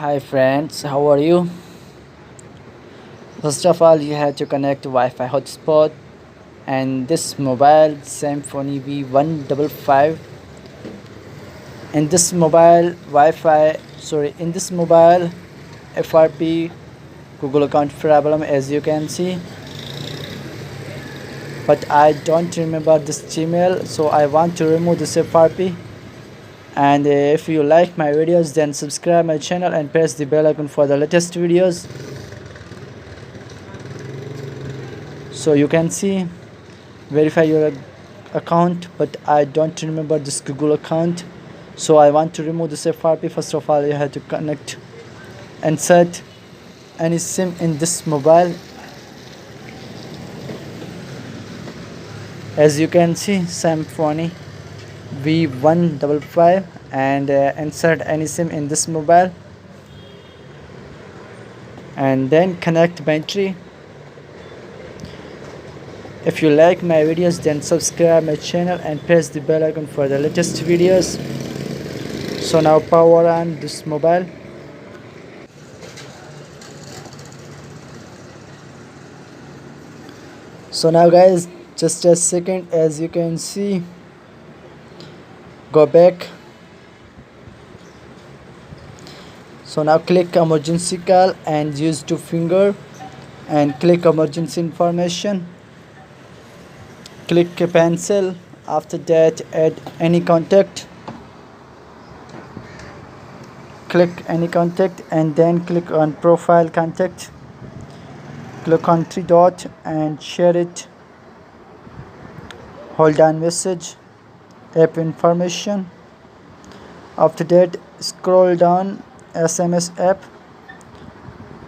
Hi friends, how are you? First of all, you have to connect Wi-Fi hotspot and this mobile Symphony V155. In this mobile FRP Google account problem, as you can see, but I don't remember this Gmail, so I want to remove this FRP. And if you like my videos, then subscribe my channel and press the bell icon for the latest videos. So you can see verify your account, but I don't remember this Google account, so I want to remove this FRP. First of all, you have to connect and set any SIM in this mobile. As you can see, Symphony V155, and insert any SIM in this mobile, and then connect battery. If you like my videos, then subscribe my channel and press the bell icon for the latest videos. So now power on this mobile. So now guys, just a second, as you can see, go back. So now click emergency call and use two finger and click emergency information. Click pencil. After that, add any contact. Click any contact and then click on profile contact. Click on three dot and share it. Hold on message, app information. After that, scroll down SMS app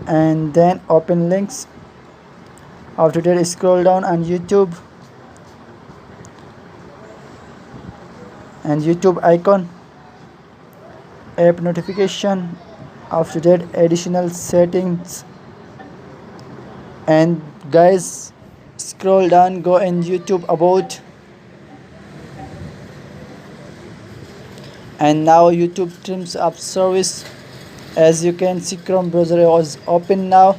and then open links. After that, scroll down on YouTube and YouTube icon, app notification. After that, additional settings, and guys, scroll down, go in YouTube about, and now YouTube terms of service. As you can see, Chrome browser was open now,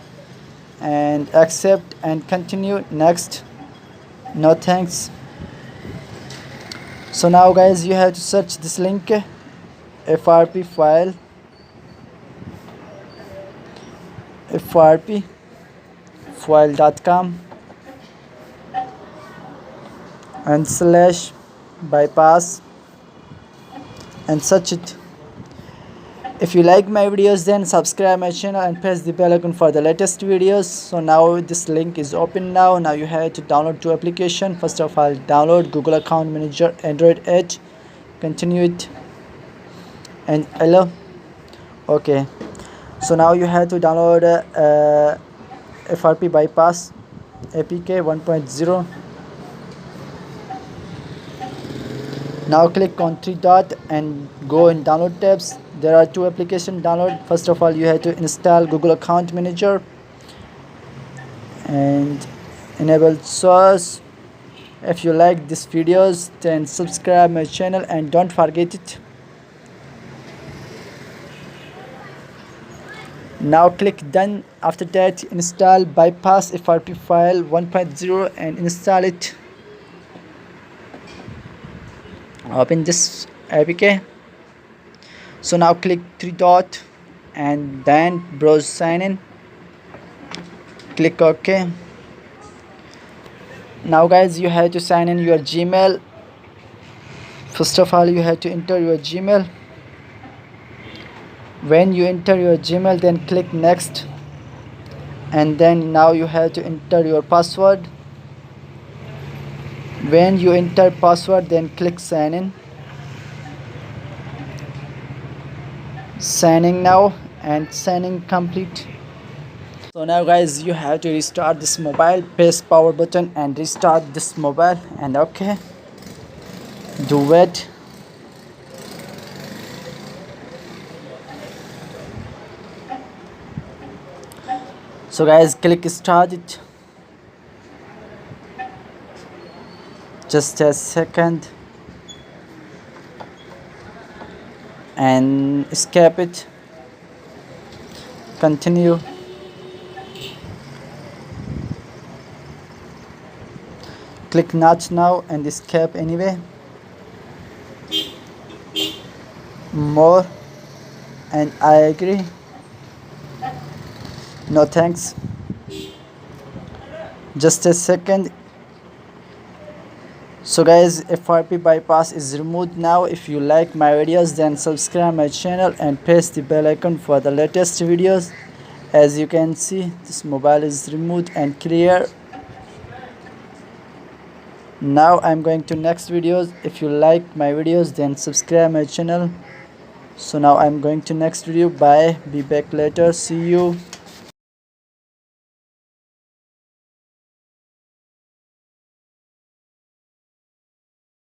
and accept and continue. Next, no thanks. So now guys, you have to search this link, FRP file.com and slash bypass and search it. If you like my videos, then subscribe my channel and press the bell icon for the latest videos. So now this link is open now. Now you have to download two applications. First of all, download Google Account Manager Android 8. Continue it and allow. Okay. So now you have to download FRP bypass APK 1.0. Now click on three dot and go in download tabs. There are two applications download. First of all, you have to install Google Account Manager and enable source. If you like these videos, then subscribe my channel and don't forget it. Now click done. After that, install bypass FRP file 1.0 and install it. Open this APK. So now click three dot and then browse sign in. Click OK. Now guys, you have to sign in your Gmail. First of all, you have to enter your Gmail. When you enter your Gmail, then click next, and then now you have to enter your password. When you enter password, then click sign in. Signing now and signing complete. So now guys, you have to restart this mobile. Press power button and restart this mobile, and okay, do it. So guys, click start it. Just a second and escape it. continue, click not now and escape anyway, more, and I agree, no thanks. Just a second. So guys, FRP bypass is removed now. If you like my videos, then subscribe my channel and press the bell icon for the latest videos. As you can see, this mobile is removed and clear. Now I'm going to next videos. If you like my videos, then subscribe my channel. So now I'm going to next video. Bye, be back later, see you.